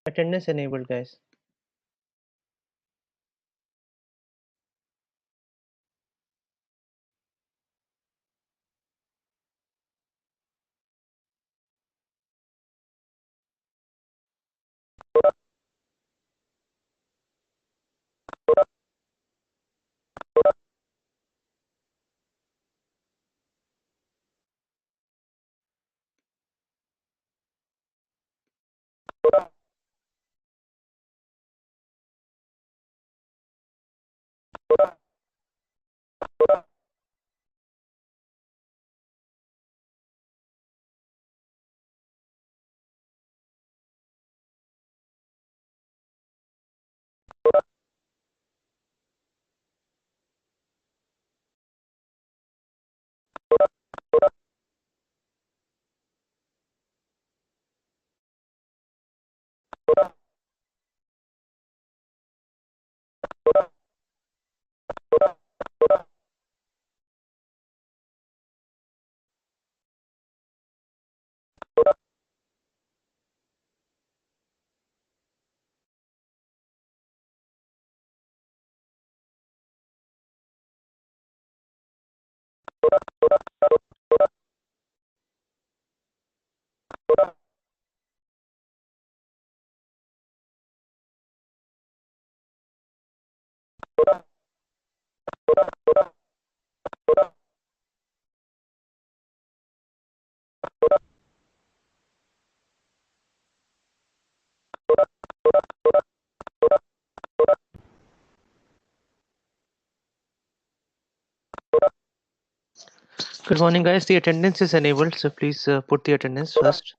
Attendance enabled, guys. Good morning, guys. The attendance is enabled, so please put the attendance first.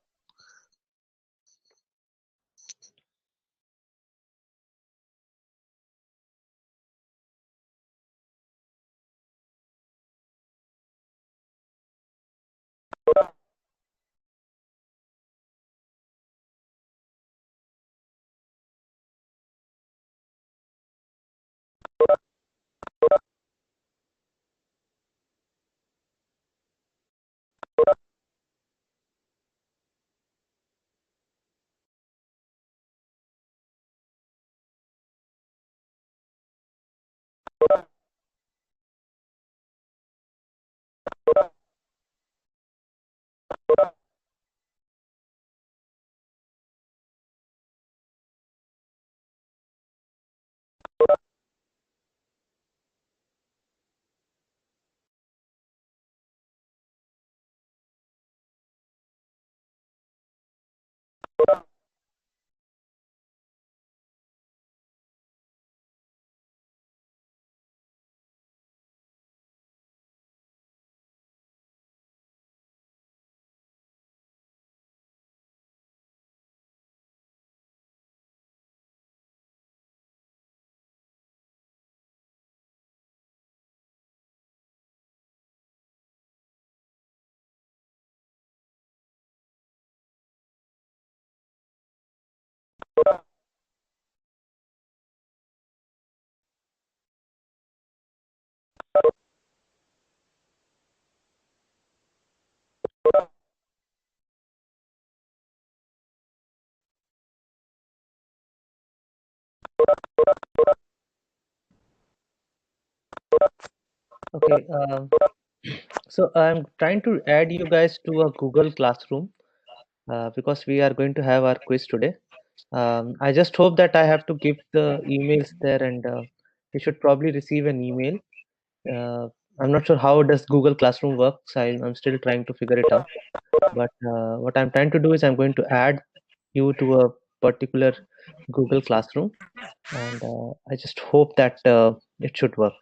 Okay, so I'm trying to add you guys to a Google Classroom because we are going to have our quiz today. I just hope that I have to give the emails there, and you should probably receive an email. Uh, I'm not sure how does Google Classroom works. I'm still trying to figure it out. But what I'm trying to do is I'm going to add you to a particular Google Classroom, and I just hope that it should work.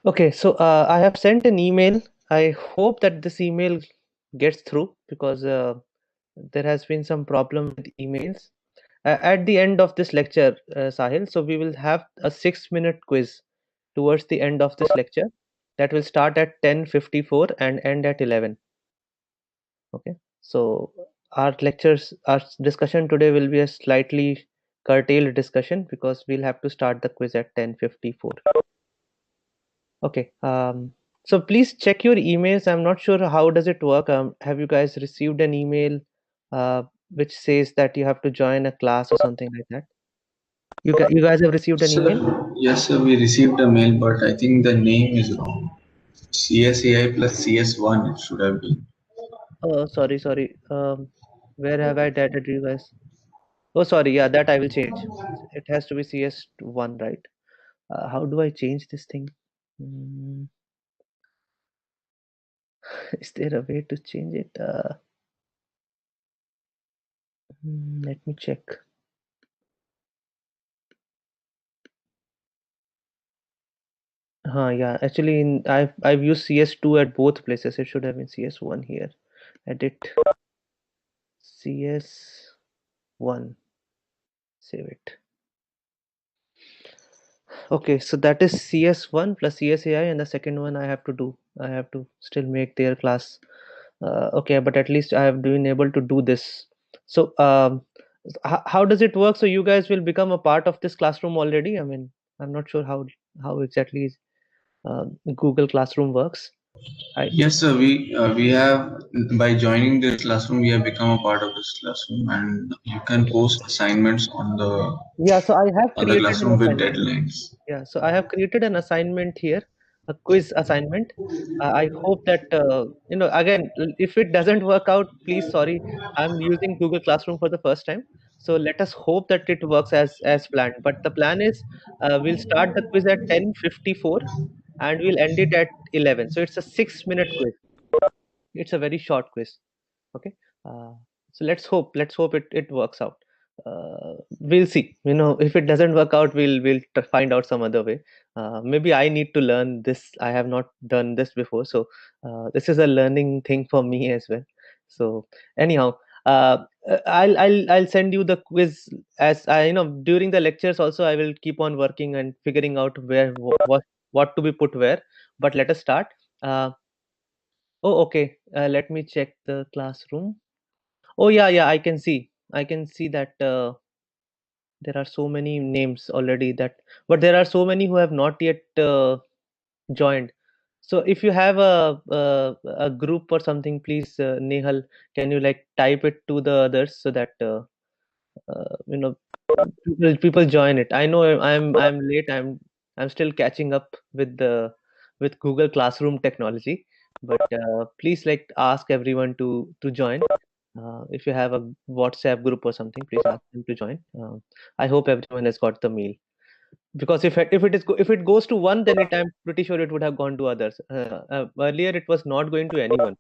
Okay, so I have sent an email. I hope that this email gets through because there has been some problem with emails. At the end of this lecture, Sahil, so we will have a 6-minute quiz towards the end of this lecture that will start at 10:54 and end at 11. Okay, so our discussion today will be a slightly curtailed discussion because we'll have to start the quiz at 10:54. Okay, so please check your emails. I'm not sure how does it work. Have you guys received an email which says that you have to join a class or something like that? You guys have received an email? Yes, sir, we received a mail, but I think the name is wrong. CSAI plus CS1 it should have been. Oh, sorry, sorry. Where have I added you guys? Oh, sorry. Yeah, that I will change. It has to be CS1, right? How do I change this thing? Mm, is there a way to change it? Let me check. Yeah. Actually, I've used CS2 at both places. It should have been CS1 here. Edit CS1. Save it. Okay, so that is CS1 plus CSAI, and the second one I have to do. I have to still make their class. Okay, but at least I have been able to do this. So, how does it work? So you guys will become a part of this classroom already? I mean, I'm not sure how exactly Google Classroom works. I Yes, sir, we have by joining this classroom we have become a part of this classroom, and you can post assignments Yeah, so I have on the created an classroom with assignment. deadlines. Yeah, so I have created an assignment here, a quiz assignment. I hope that again, if it doesn't work out, please sorry. I'm using Google Classroom for the first time, so let us hope that it works as planned. But the plan is we'll start the quiz at 10:54 and we'll end it at 11. So it's a 6-minute quiz. It's a very short quiz. Okay, uh, so let's hope it works out. We'll see, if it doesn't work out, we'll find out some other way. Maybe I need to learn this. I have not done this before, so this is a learning thing for me as well. So anyhow, uh, I'll send you the quiz as I during the lectures also. I will keep on working and figuring out where what to be put where. But let us start. Oh, okay. Let me check the classroom. Oh, yeah, yeah, I can see that there are so many names already but there are so many who have not yet joined. So if you have a group or something, please, Nehal, can you like type it to the others so that uh, you know people join it. I know I'm late. I'm still catching up with Google Classroom technology, but please like ask everyone to join. If you have a WhatsApp group or something, please ask them to join. I hope everyone has got the mail because if it goes to one, then I'm pretty sure it would have gone to others. Earlier, it was not going to anyone.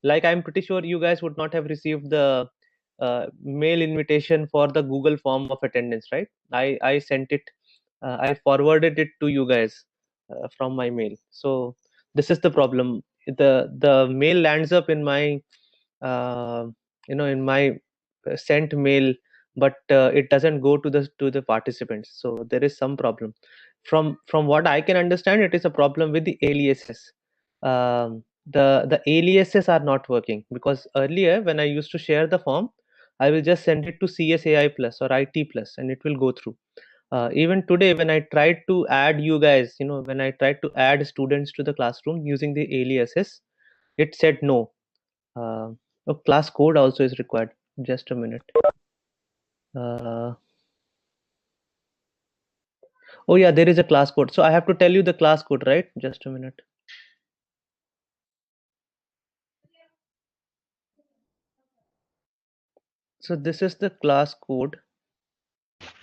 Like I'm pretty sure you guys would not have received the mail invitation for the Google form of attendance, right? I sent it. I forwarded it to you guys from my mail. So this is the problem. The mail lands up in my uh, in my sent mail, but it doesn't go to the participants. So there is some problem. From what I can understand, it is a problem with the aliases. The aliases are not working because earlier when I used to share the form, I will just send it to CSAI plus or IT plus and it will go through. Even today when I tried to add you guys, when I tried to add students to the classroom using the aliases, it said no. A class code also is required. Just a minute. Uh, oh yeah, there is a class code. So I have to tell you the class code, right? Just a minute. So this is the class code.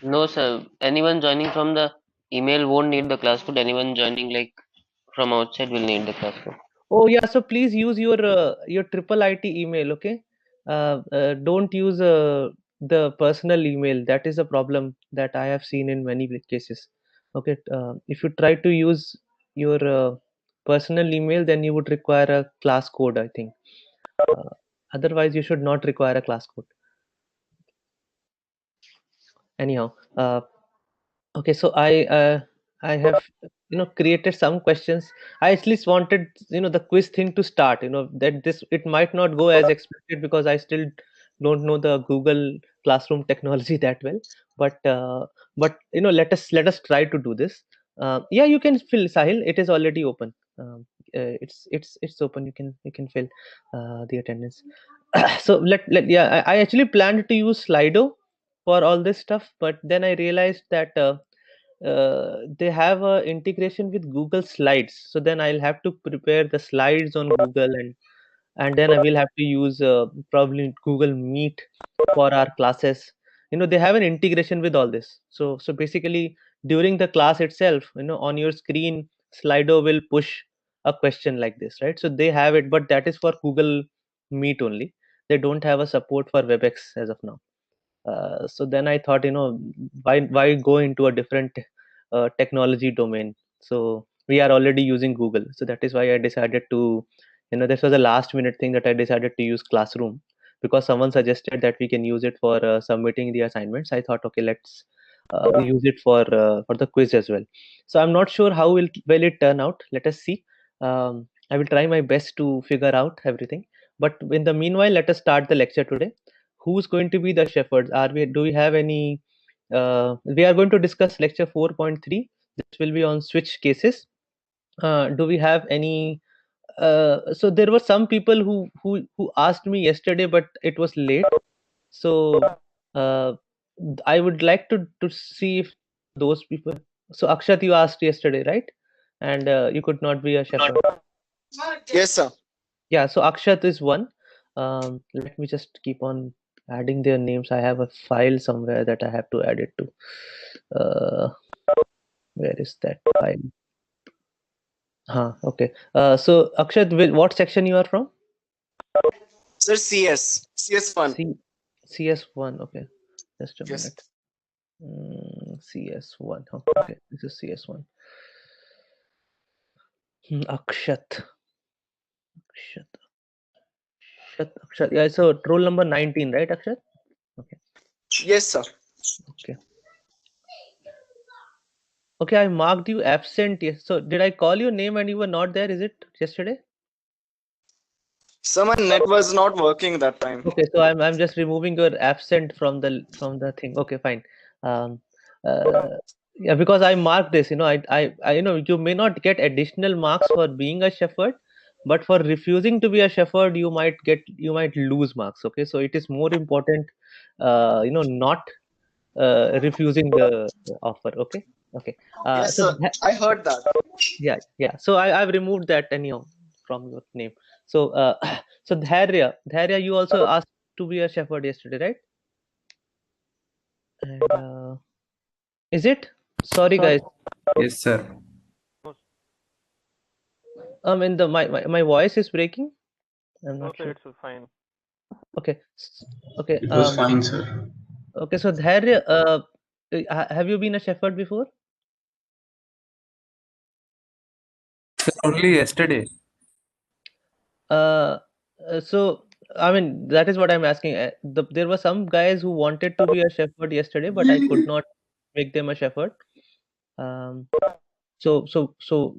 No, sir. Anyone joining from the email won't need the class code. Anyone joining like from outside will need the class code. Oh yeah, so please use your triple IT email, okay? Don't use the personal email. That is a problem that I have seen in many cases. Okay, if you try to use your personal email, then you would require a class code, I think. Otherwise, you should not require a class code. Anyhow, okay, so I have created some questions. I at least wanted the quiz thing to start. That this it might not go as expected because I still don't know the Google Classroom technology that well. But let us try to do this. Yeah, you can fill, Sahil. It is already open. It's open. You can fill the attendance. So yeah, I actually planned to use Slido for all this stuff, but then I realized that they have a integration with Google Slides. So then I'll have to prepare the slides on Google, and then I will have to use probably Google Meet for our classes. They have an integration with all this. So basically, during the class itself, on your screen, Slido will push a question like this, right? So they have it, but that is for Google Meet only. They don't have a support for WebEx as of now. So then I thought, why go into a different technology domain? So we are already using Google, so that is why I decided to, this was a last minute thing that I decided to use Classroom, because someone suggested that we can use it for submitting the assignments. I thought, okay, let's use it for the quiz as well. So I'm not sure how will it turn out. Let us see. I will try my best to figure out everything. But in the meanwhile, let us start the lecture today. Who's going to be the shepherds? Do we have any? We are going to discuss lecture 4.3. This will be on switch cases. Do we have any? So there were some people who asked me yesterday, but it was late. So uh, I would like to see if those people. So Akshat, you asked yesterday, right? And you could not be a shepherd. Yes, sir. Yeah, so Akshat is one. Let me just keep on adding their names. I have a file somewhere that I have to add it to. Where is that file? Okay. So Akshat, what section you are from? Sir, CS1. CS1. Okay, just a Yes. minute. CS1. Okay, this is CS1. Akshat. Akshat. Yeah, so roll number 19, right, Akshat? Okay. Yes, sir. Okay. Okay, I marked you absent. Yes. So did I call your name and you were not there? Is it yesterday? Sir, my net was not working that time. Okay, so I'm just removing your absent from the thing. Okay, fine. Um, yeah, because I marked this. You may not get additional marks for being a shepherd, but for refusing to be a shepherd, you might lose marks. Okay, so it is more important, not refusing the offer. Okay. Yes, So sir. I heard that. yeah. So I've removed that anyhow from your name. So so Dhairya, you also asked to be a shepherd yesterday, right? And is it? Sorry, guys. Yes, sir. My voice is breaking. I'm No, not sir, sure. it's fine. Okay. Okay. It was fine, sir. Okay. So Dhairya, have you been a shepherd before? Sir, only yesterday. Uh, so I mean that is what I'm asking. There were some guys who wanted to be a shepherd yesterday, but I could not make them a shepherd. Um, so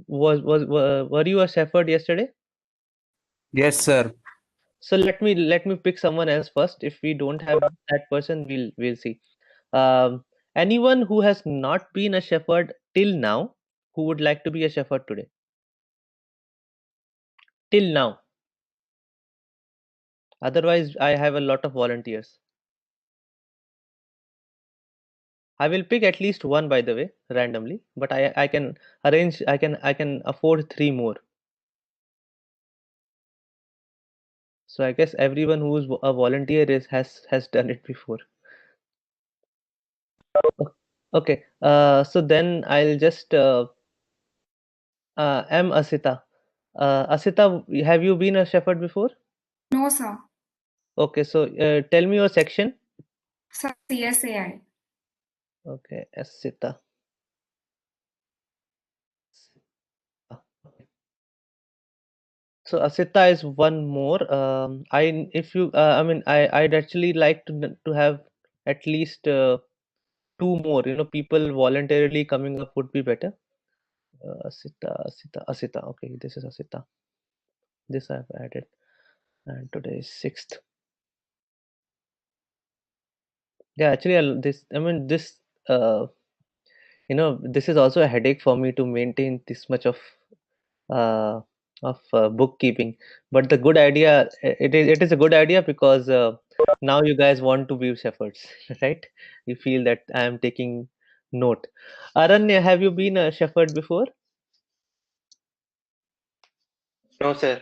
were you a shepherd yesterday? Yes, sir. So let me pick someone else first. If we don't have that person, we'll see. Um, Anyone who has not been a shepherd till now, who would like to be a shepherd today? Till now. Otherwise, I have a lot of volunteers. I will pick at least one, by the way, randomly, but I can arrange. I can afford three more. So I guess everyone who's a volunteer has done it before. Okay. So then I'll just am Asita. Asita, have you been a shepherd before? No, sir. Okay. So tell me your section. Sir, CSAI. Okay, Asita. So Asita is one more. If you, I mean, I'd actually like to have at least two more. You know, people voluntarily coming up would be better. Asita. Okay, this is Asita. This I've added, and today is 6th. Yeah, actually, this. I mean, this. Uh, this is also a headache for me to maintain this much uh, of bookkeeping. But the good idea, it is a good idea because now you guys want to be shepherds, right? You feel that I am taking note. Aranya, have you been a shepherd before? No, sir.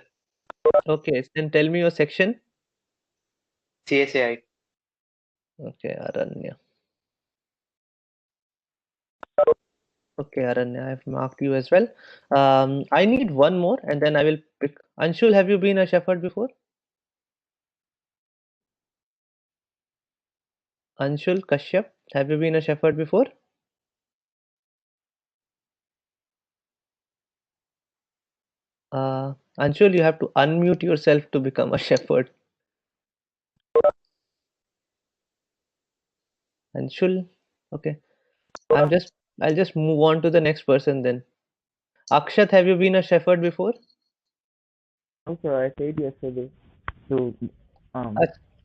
Okay, then tell me your section. CSAI. Okay, Aranya. Okay, Aranya, I've marked you as well. I need one more, and then I will pick. Anshul, have you been a shepherd before? Anshul Kashyap, have you been a shepherd before? Anshul, you have to unmute yourself to become a shepherd. Anshul, okay. I'll just move on to the next person then. Akshat, have you been a shepherd before? No, sir, I said yesterday. So, Uh,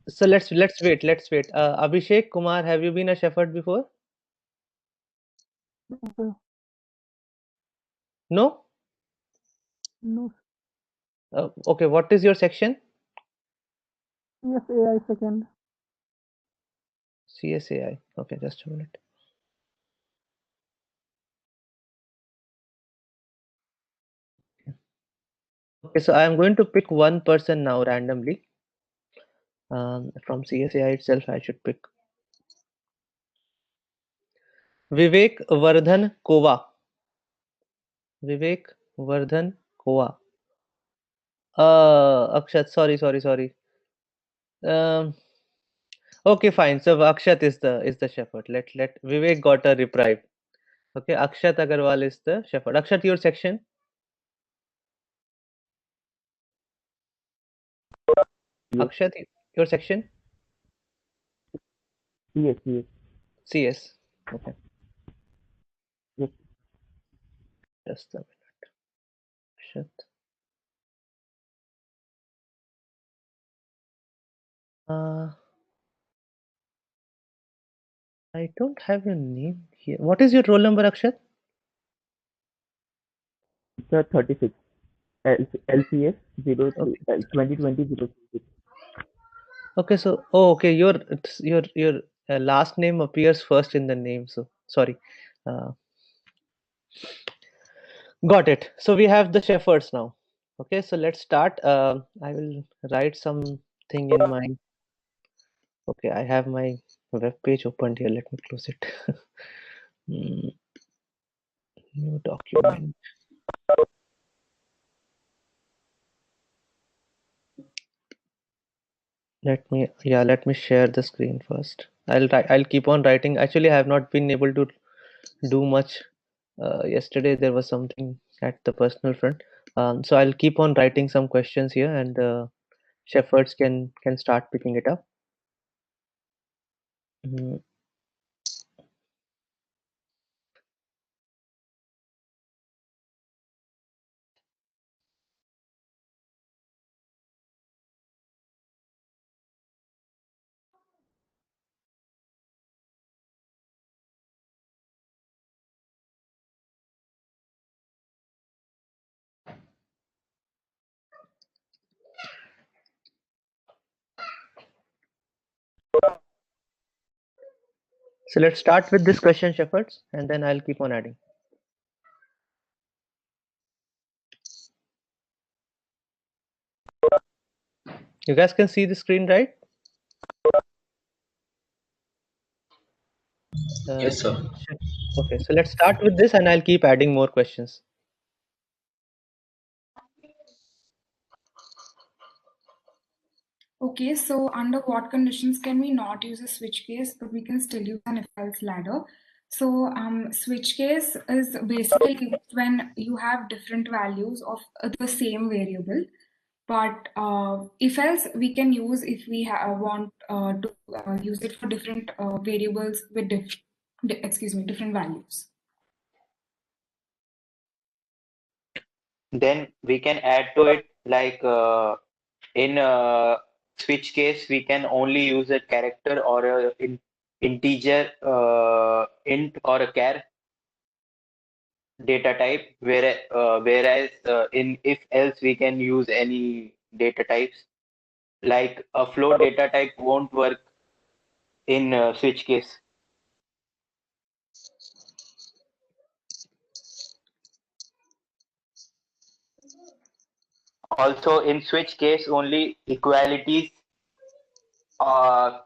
so let's wait. Let's wait. Abhishek Kumar, have you been a shepherd before? no, sir, No. no, Okay. What is your section? CSAI second. CSAI. Okay, just a minute. Okay, so I am going to pick one person now randomly. From CSAI itself, I should pick Vivek Vardhan Kova. Vivek Vardhan Kova. Akshat, sorry. Um, okay, fine. So Akshat is the shepherd. Let Vivek got a reprieve. Okay, Akshat Agarwal is the shepherd. Akshat, your section. Yes, Akshat, your section. yes, yes, CS. Okay, yes. just a minute. Akshat. Uh, I don't have your name here. What is your roll number, Akshat? Sir, 36. LCS 03 Okay. 2020 036. Okay. So, oh, okay. Your last name appears first in the name. So sorry. Uh, Got it. So we have the shepherds now. Okay, so let's start. I will write something in my. Okay, I have my web page opened here. Let me close it. Hmm, New document. Let me share the screen first. I'll keep on writing. Actually, I have not been able to do much. Yesterday there was something at the personal front. So I'll keep on writing some questions here, and shepherds can start picking it up. Mm, So let's start with this question, shepherds, and then I'll keep on adding. You guys can see the screen, right? Uh, Yes, sir. okay, so let's start with this, and I'll keep adding more questions. Okay, so under what conditions can we not use a switch case, but we can still use an if-else ladder? So switch case is basically when you have different values of the same variable. But if else we can use if we want to use it for different variables with different values. Then we can add to it like in switch case we can only use a character or a integer int or a char data type, whereas in if else we can use any data types. Like a float data type won't work in switch case. Also in switch case only equalities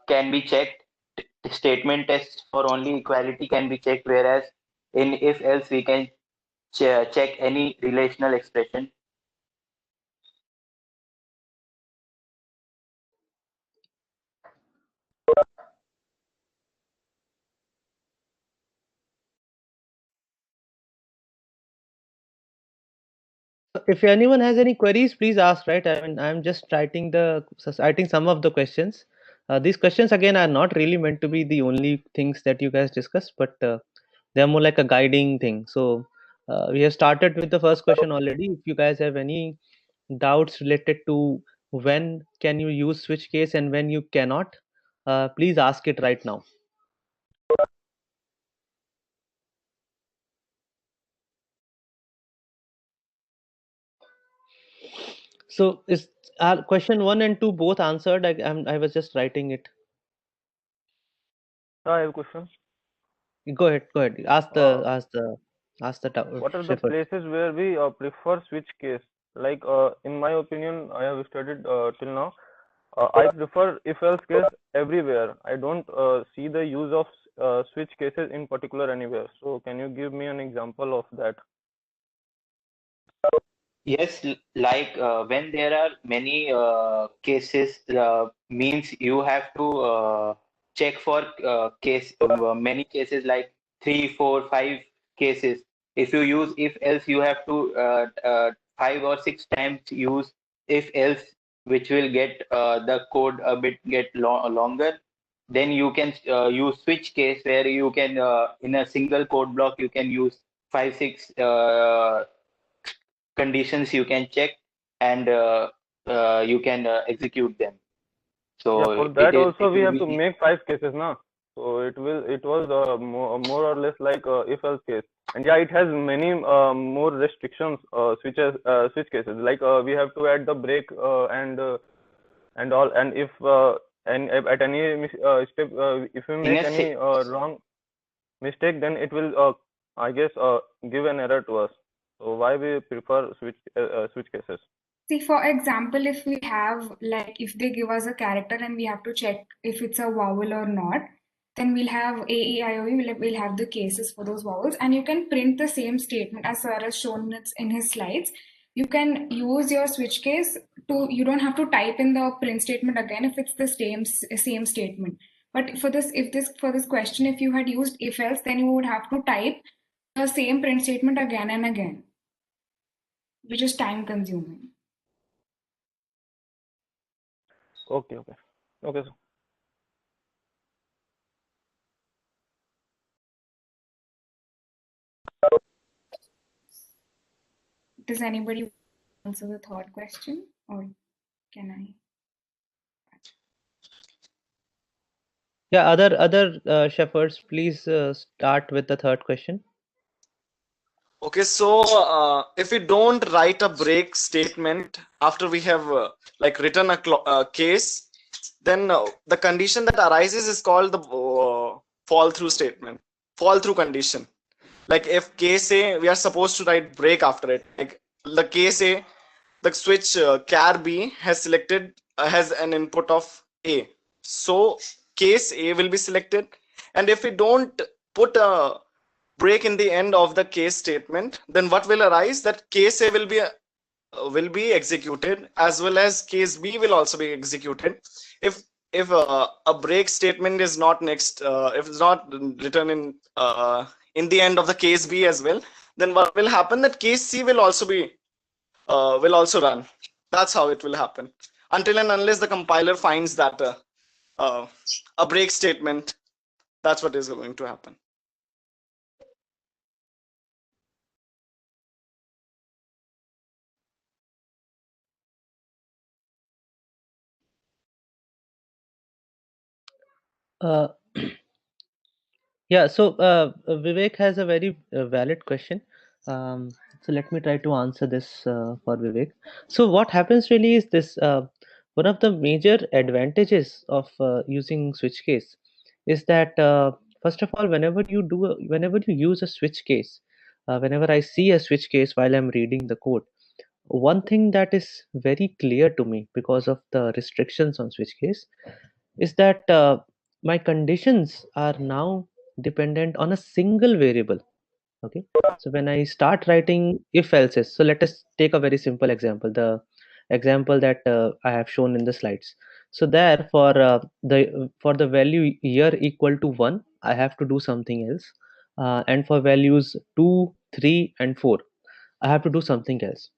can be checked. Statement tests for only equality can be checked, whereas in if else we can check any relational expression. If anyone has any queries, please ask. Right? I mean, I'm just writing some of the questions. These questions again are not really meant to be the only things that you guys discuss, but they're more like a guiding thing. So we have started with the first question already. If you guys have any doubts related to when can you use switch case and when you cannot, please ask it right now. So is question 1 and 2 both answered? I was just writing it. I have a question. Go ahead. Go ahead. Ask Uh, what are the Shepherd. places where we prefer switch case? Like in my opinion, I have studied till now. I prefer if else case everywhere. I don't see the use of switch cases in particular anywhere. So can you give me an example of that? Yes, like when there are many cases, means you have to check for many cases like 3, 4, 5 cases. If you use if else, you have to 5 or 6 times use if else, which will get the code a bit longer. Then you can use switch case where you can in a single code block you can use 5, 6 conditions you can check, and you can execute them. Yeah, So for that it also we will have to be make 5 cases now. So it was more or less like if else case. And yeah, it has many more restrictions switch cases. Like we have to add the break and all. And if at any step if we in make a any wrong mistake, then it will I guess give an error to us. So why we prefer switch cases? See, for example, if we have, like, if they give us a character and we have to check if it's a vowel or not, then we'll have A, E, I, O, U, we'll have the cases for those vowels, and you can print the same statement as Sir has shown it in his slides. You can use your switch case you don't have to type in the print statement again if it's the same statement. But for this question, if you had used if else, then you would have to type the same print statement again and again, which is time consuming. Okay, okay, okay. So Does anybody answer the third question, or can I? Yeah, other shepherds, please start with the third question. Okay, so if we don't write a break statement after we have like written a case, then the condition that arises is called the fall through statement, fall through condition. Like if case A, we are supposed to write break after it. Like the case A, the switch char B has selected has an input of A. So case A will be selected, and if we don't put a break in the end of the case statement, then what will arise? That case A will be executed, as well as case B will also be executed. If a break statement is not if it's not written in the end of the case B as well, then what will happen? That case C will also run. That's how it will happen. Until and unless the compiler finds that a break statement, that's what is going to happen. Uh, yeah, so Vivek has a very valid question. So let me try to answer this for Vivek. So what happens really is this: one of the major advantages of using switch case is that first of all, whenever you use a switch case, whenever I see a switch case while I'm reading the code, one thing that is very clear to me because of the restrictions on switch case is that my conditions are now dependent on a single variable. Okay, so when I start writing if else's, so let us take a very simple example, the example that I have shown in the slides. So there for the value year equal to 1, I have to do something else, and for values 2, 3 and 4, I have to do something else.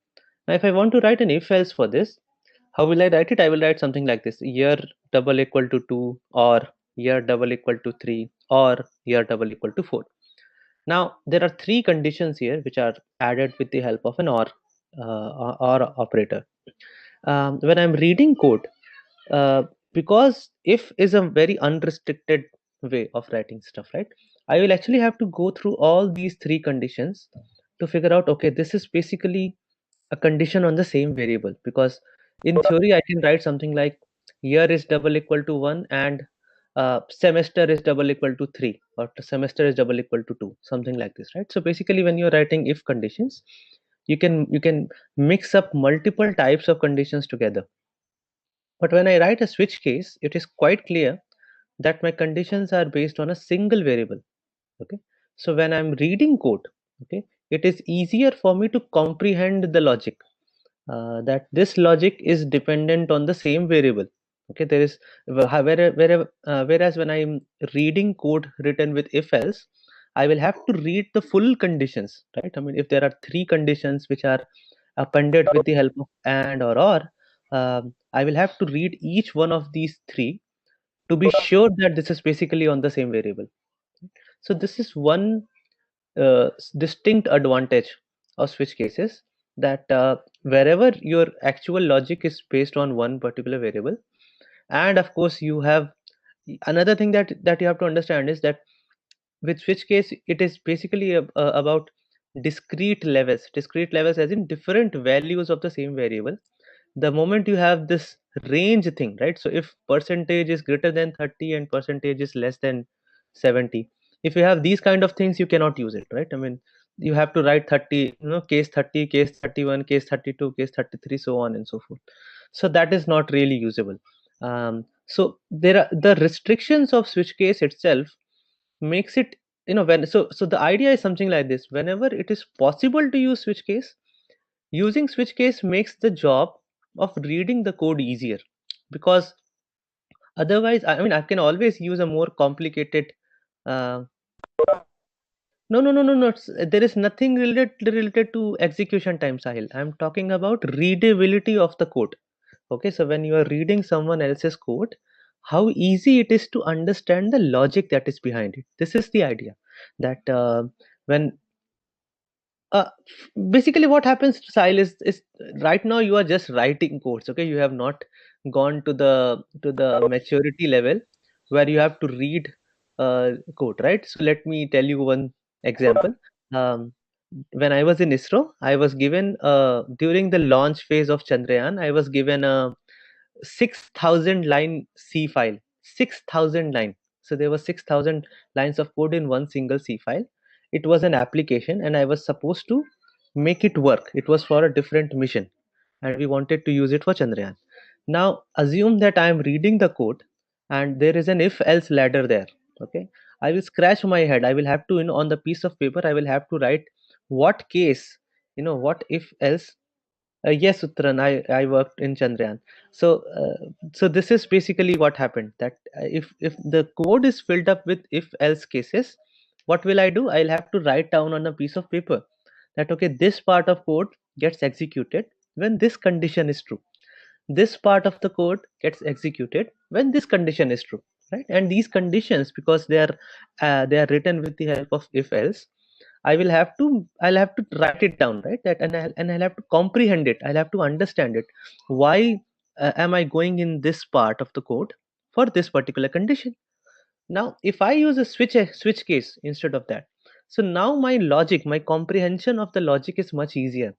Now if I want to write an if else for this, how will I write it? I will write something like this: year double equal to 2, or year double equal to 3, or year double equal to 4. Now there are three conditions here which are added with the help of an or operator. When I'm reading code, uh, because if is a very unrestricted way of writing stuff, right? I will actually have to go through all these three conditions to figure out, okay, this is basically a condition on the same variable, because in theory I can write something like year is double equal to 1 and semester is double equal to 3, or semester is double equal to 2, something like this, right? So basically when you're writing if conditions, you can mix up multiple types of conditions together. But when I write a switch case, it is quite clear that my conditions are based on a single variable. Okay, so when I'm reading code, okay, it is easier for me to comprehend the logic, that this logic is dependent on the same variable. Okay, there is whereas when I'm reading code written with if else, I will have to read the full conditions, right? I mean, if there are three conditions which are appended with the help of and or, I will have to read each one of these three to be sure that this is basically on the same variable. So this is one distinct advantage of switch cases, that wherever your actual logic is based on one particular variable, and of course you have another thing that you have to understand is that with switch case it is basically about discrete levels as in different values of the same variable. The moment you have this range thing, right? So if percentage is greater than 30 and percentage is less than 70, if you have these kind of things, you cannot use it, right? I mean, you have to write 30, case 30, case 31, case 32, case 33, so on and so forth. So that is not really usable. So there are the restrictions of switch case itself makes it, when so the idea is something like this: whenever it is possible to use switch case, using switch case makes the job of reading the code easier, because otherwise, I mean, I can always use a more complicated uh, no, there is nothing related to execution time, Sahil. I'm talking about readability of the code. Okay, so when you are reading someone else's code, how easy it is to understand the logic that is behind it. This is the idea, that when basically what happens to Sahil is right now you are just writing codes. Okay, you have not gone to the maturity level where you have to read code, right? So let me tell you one example. um, when I was in ISRO, I was given during the launch phase of Chandrayaan, I was given a 6,000 line C file. 6,000 line. So there were 6,000 lines of code in one single C file. It was an application and I was supposed to make it work. It was for a different mission and we wanted to use it for Chandrayaan. Now assume that I am reading the code and there is an if else ladder there. Okay, I will scratch my head. I will have to, on the piece of paper, I will have to write what case, what if else. Yes, Uttaran, I worked in Chandrayaan. So this is basically what happened. That if the code is filled up with if else cases, what will I do? I'll have to write down on a piece of paper that okay, this part of code gets executed when this condition is true. This part of the code gets executed when this condition is true, right? And these conditions, because they are written with the help of if else, I'll have to write it down, right? That and I'll have to comprehend it. I'll have to understand it. Why am I going in this part of the code for this particular condition? Now, if I use a switch case instead of that, so now my logic, my comprehension of the logic is much easier,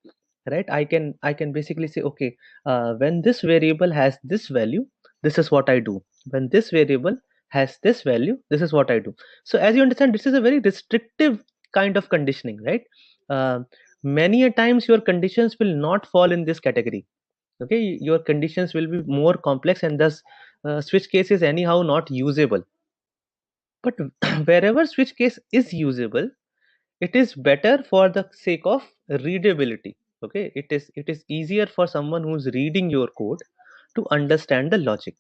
right? I can basically say, okay, when this variable has this value, this is what I do. When this variable has this value, this is what I do. So as you understand, this is a very restrictive kind of conditioning, right? Uh, Many a times your conditions will not fall in this category. Okay, your conditions will be more complex, and thus switch case is anyhow not usable. But wherever switch case is usable, it is better for the sake of readability. Okay, it is easier for someone who's reading your code to understand the logic.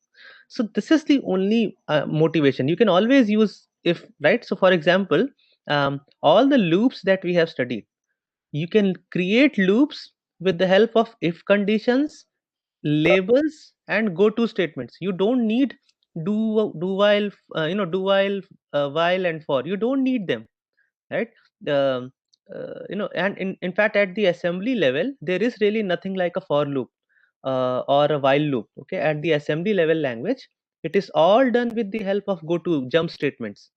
So this is the only motivation. You can always use if, right? So for example, all the loops that we have studied, you can create loops with the help of if conditions, labels, and go to statements. You don't need do while, while and for. You don't need them, right? um, and in fact, at the assembly level, there is really nothing like a for loop or a while loop. Okay, at the assembly level language, it is all done with the help of go to jump statements.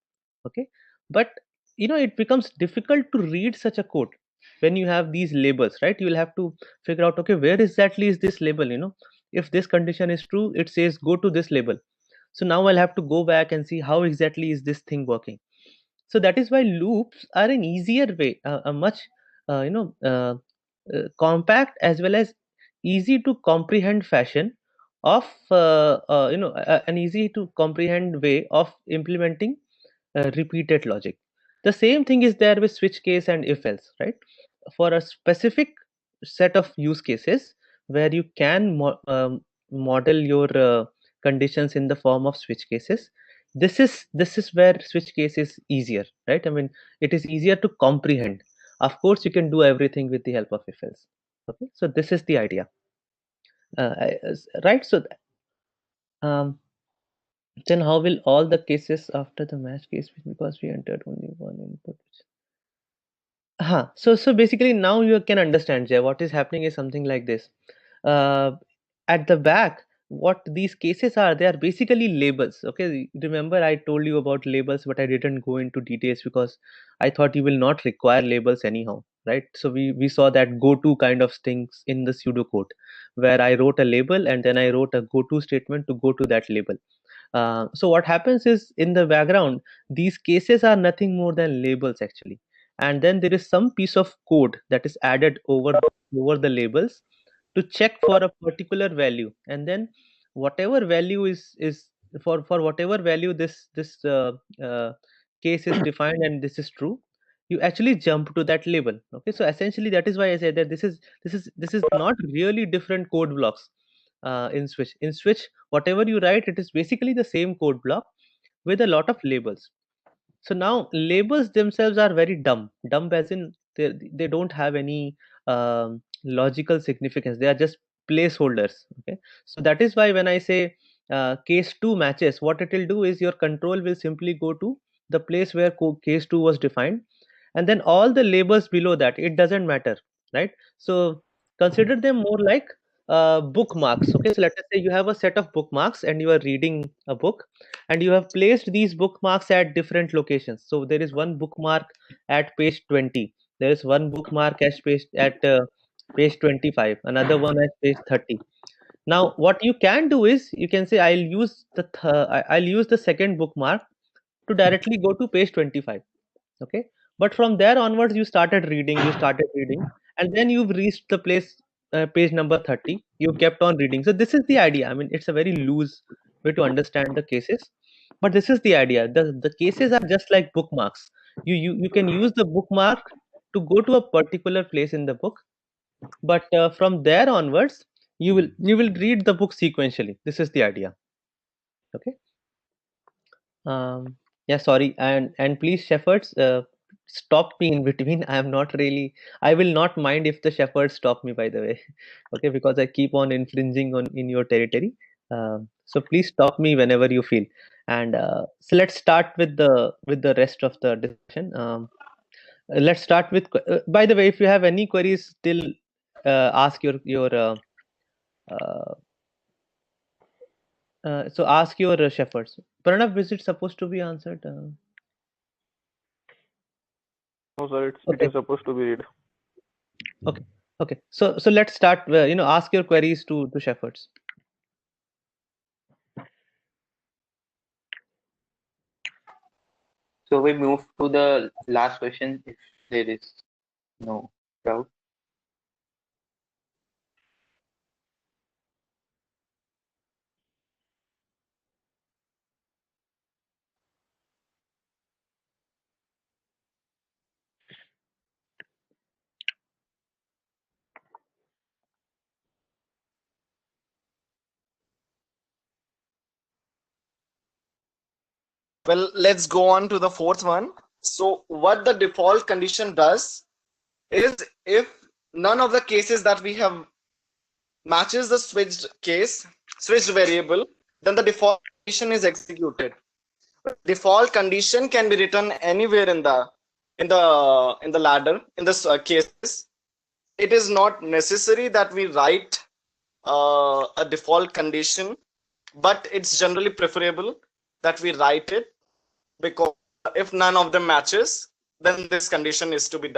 Okay, but it becomes difficult to read such a code when you have these labels, right? You will have to figure out, okay, where exactly is this label? If this condition is true, it says go to this label. So now I'll have to go back and see how exactly is this thing working. So that is why loops are an easier way, a much compact as well as easy to comprehend fashion of an easy to comprehend way of implementing repeated logic. The same thing is there with switch case and if else, right? For a specific set of use cases where you can model your conditions in the form of switch cases, this is where switch case is easier, right? I mean, it is easier to comprehend. Of course, you can do everything with the help of if else. Okay, so this is the idea, right? So um, then how will all the cases after the match case be, because we entered only one input? So basically now you can understand, Jay, what is happening is something like this. Uh, at the back, what these cases are, they are basically labels. Okay, remember I told you about labels, but I didn't go into details because I thought you will not require labels anyhow, right? So we saw that go to kind of things in the pseudocode, where I wrote a label and then I wrote a go to statement to go to that label. So what happens is, in the background, these cases are nothing more than labels actually, and then there is some piece of code that is added over the labels to check for a particular value, and then whatever value is for whatever value this case is defined and this is true, you actually jump to that label. Okay, so essentially that is why I said that this is not really different code blocks. In switch, whatever you write, it is basically the same code block with a lot of labels. So now labels themselves are very dumb as in they don't have any logical significance. They are just placeholders. Okay, so that is why when I say case 2 matches, what it will do is your control will simply go to the place where case 2 was defined, and then all the labels below that, it doesn't matter, right? So consider them more like bookmarks. Okay, so let us say you have a set of bookmarks and you are reading a book, and you have placed these bookmarks at different locations. So there is one bookmark at page 20, there is one bookmark at page 25, another one at page 30. Now what you can do is you can say I'll use the second bookmark to directly go to page 25. Okay, but from there onwards you started reading, and then you've reached the page number 30. You kept on reading. So this is the idea. I mean, it's a very loose way to understand the cases, but this is the idea. The cases are just like bookmarks. You can use the bookmark to go to a particular place in the book, but from there onwards you will read the book sequentially. This is the idea. Okay. um yeah, sorry, and please, shepherds, stop me in between. I will not mind if the shepherds stop me, by the way. Okay, because I keep on infringing on in your territory. So please stop me whenever you feel. And so let's start with the rest of the discussion. Let's start with by the way, if you have any queries, still ask your uh, so ask your shepherds. Pranav, is it supposed to be answered? No, sir, it Okay. is supposed to be read. Okay. Okay. So let's start. Ask your queries to shepherds. So we move to the last question if there is no doubt. Well, let's go on to the fourth one. So what the default condition does is, if none of the cases that we have matches the switched variable, then the default condition is executed. Default condition can be written anywhere in the ladder in this cases. It is not necessary that we write a default condition, but it's generally preferable that we write it, because if none of them matches, then this condition is to be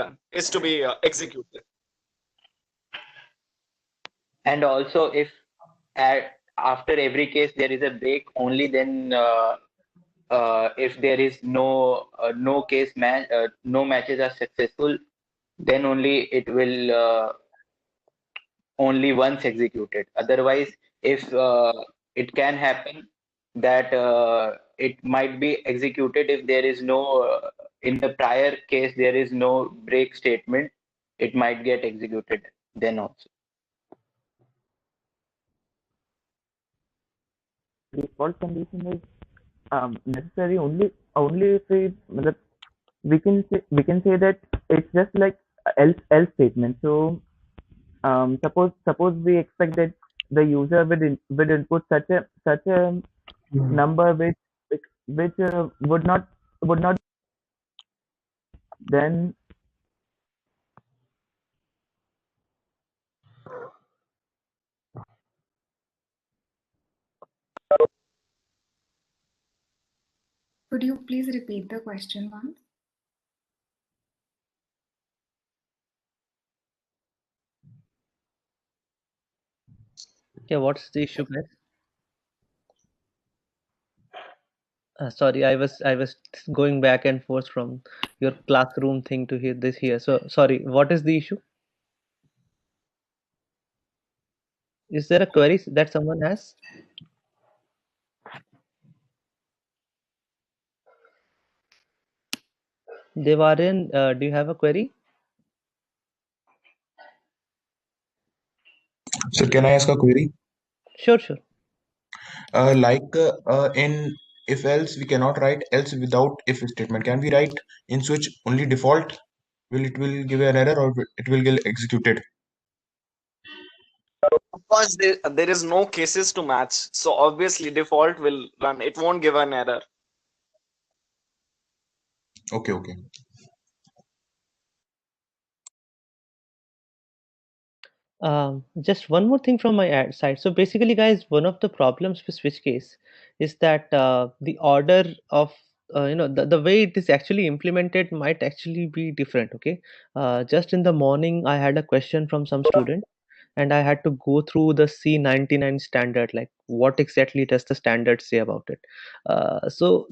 executed. And also, if after every case there is a break, only then if there is no case match, no matches are successful, then only it will only once executed. Otherwise, if it can happen that it might be executed if there is no in the prior case there is no break statement, it might get executed then also. Default condition is necessary only if we can say that it's just like else statement. So suppose we expect that the user would input such a number which would not then Could you please repeat the question once? Yeah, what's the issue, guys? Sorry, I was going back and forth from your classroom thing to hear this here. So sorry, what is the issue? Is there a query that someone has? Devarin, do you have a query? So can I ask a query? Sure, sure. In if else we cannot write else without if statement. Can we write in switch only default? Will give an error or it will get executed? Because there is no cases to match, so obviously default will run. It won't give an error. Okay, okay. Just one more thing from my side. So basically, guys, one of the problems with switch case is that the order of the way it is actually implemented might actually be different. Okay, just in the morning, I had a question from some student, and I had to go through the C99 standard, like what exactly does the standard say about it. So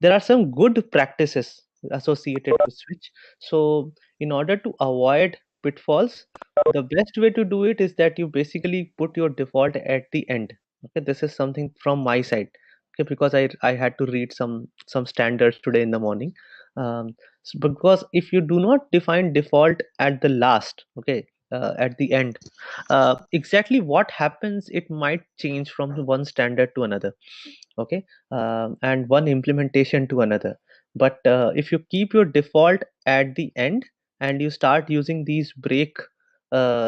there are some good practices associated with switch. So in order to avoid pitfalls, the best way to do it is that you basically put your default at the end. Okay, this is something from my side. Okay, because I had to read some standards today in the morning. Because if you do not define default at the last, okay, at the end, exactly what happens, it might change from one standard to another. Okay, and one implementation to another. But if you keep your default at the end and you start using these break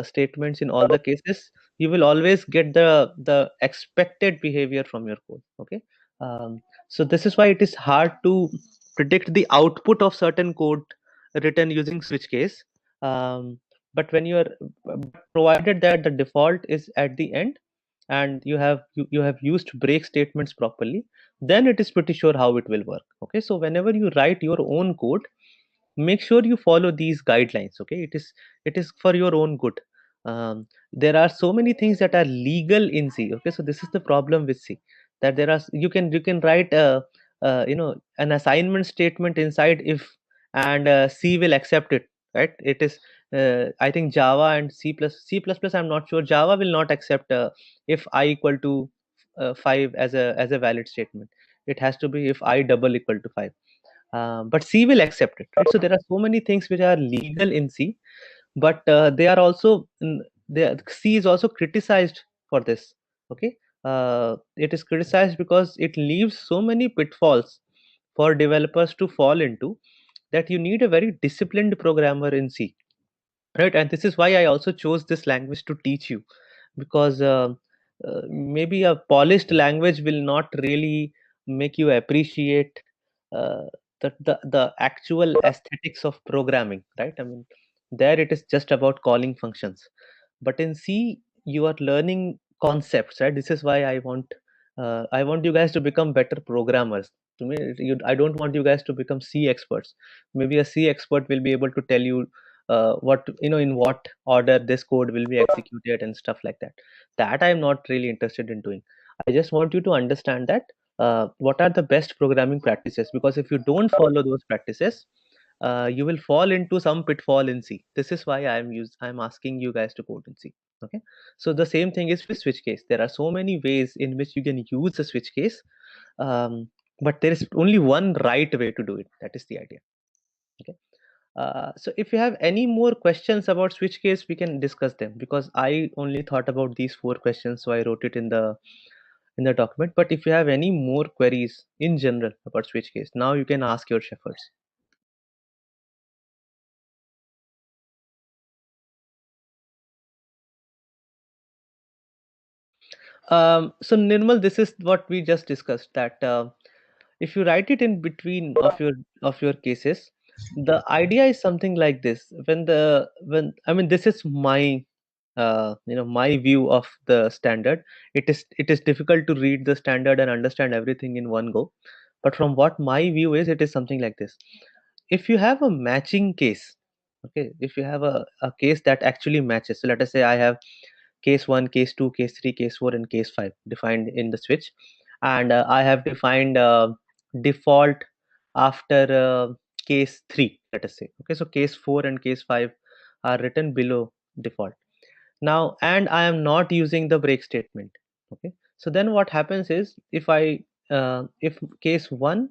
statements in all the cases, you will always get the expected behavior from your code. Okay. So this is why it is hard to predict the output of certain code written using switch case. But when you are provided that the default is at the end and you have used break statements properly, then it is pretty sure how it will work. Okay, so whenever you write your own code, make sure you follow these guidelines. Okay, it is for your own good. There are so many things that are legal in C. Okay, so this is the problem with C, that there are you can write an assignment statement inside if, and C will accept it, right? It is I think Java and C++, I'm not sure. Java will not accept if I equal to 5 as a valid statement. It has to be if I double equal to 5. But C will accept it, right? So there are so many things which are legal in C, but they are also C is also criticized for this. Okay, it is criticized because it leaves so many pitfalls for developers to fall into, that you need a very disciplined programmer in C, right? And this is why I also chose this language to teach you, because maybe a polished language will not really make you appreciate uh, the actual aesthetics of programming, right? I mean, there it is just about calling functions, but in C you are learning concepts, right? This is why I want you guys to become better programmers. To me, I don't want you guys to become C experts. Maybe a C expert will be able to tell you what, in what order this code will be executed and stuff like that. That I'm not really interested in doing. I just want you to understand that what are the best programming practices, because if you don't follow those practices, you will fall into some pitfall in C. This is why I'm asking you guys to code in C. Okay, so the same thing is with switch case. There are so many ways in which you can use a switch case, but there is only one right way to do it. That is the idea. Okay. So if you have any more questions about switch case, we can discuss them, because I only thought about these 4 questions, so I wrote it in the document. But if you have any more queries in general about switch case, now you can ask your shepherds. So Nirmal, this is what we just discussed, that if you write it in between of your cases, the idea is something like this. When I mean, this is my my view of the standard. It is difficult to read the standard and understand everything in one go, but from what my view is, it is something like this. If you have a matching case, okay, if you have a case that actually matches, so let us say I have case 1, case 2, case 3, case 4, and case 5 defined in the switch, and I have defined default after case 3, let us say. Okay, so case 4 and case 5 are written below default now, and I am not using the break statement. Okay, so then what happens is, if case 1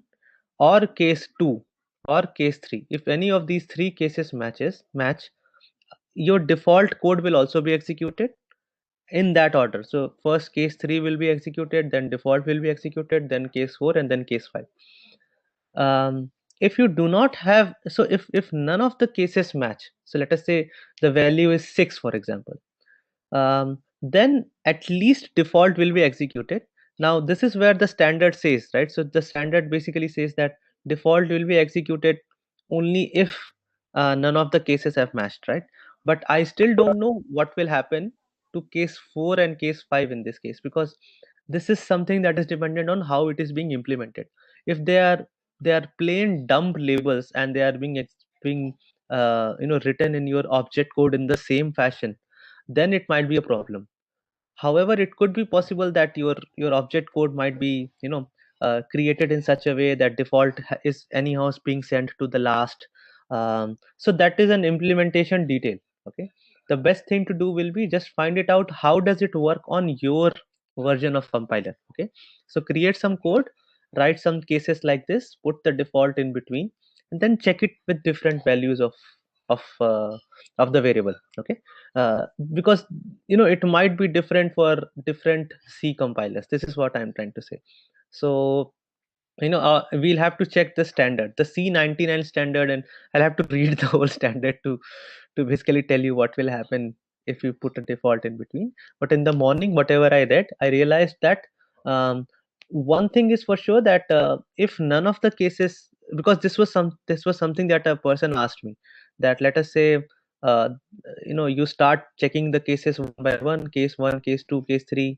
or case 2 or case 3, if any of these 3 cases match, your default code will also be executed in that order. So first case 3 will be executed, then default will be executed, then case 4, and then case 5. If you do not have, so if none of the cases match, so let us say the value is 6, for example, then at least default will be executed. Now this is where the standard says, right? So the standard basically says that default will be executed only if none of the cases have matched, right? But I still don't know what will happen to case 4 and case 5 in this case, because this is something that is dependent on how it is being implemented. If they are plain dumb labels and they are being written in your object code in the same fashion, then it might be a problem. However, it could be possible that your object code might be created in such a way that default is anyhow being sent to the last. So that is an implementation detail. Okay, the best thing to do will be just find it out, how does it work on your version of compiler. Okay, so create some code, write some cases like this, put the default in between, and then check it with different values of uh, of the variable. Okay, because it might be different for different C compilers. This is what I'm trying to say. So we'll have to check the standard, the C99 standard, and I'll have to read the whole standard to basically tell you what will happen if you put a default in between. But in the morning, whatever I read, I realized that um, one thing is for sure, that if none of the cases, because this was something that a person asked me, that let us say uh, you start checking the cases one by one, case 1, case 2, case 3,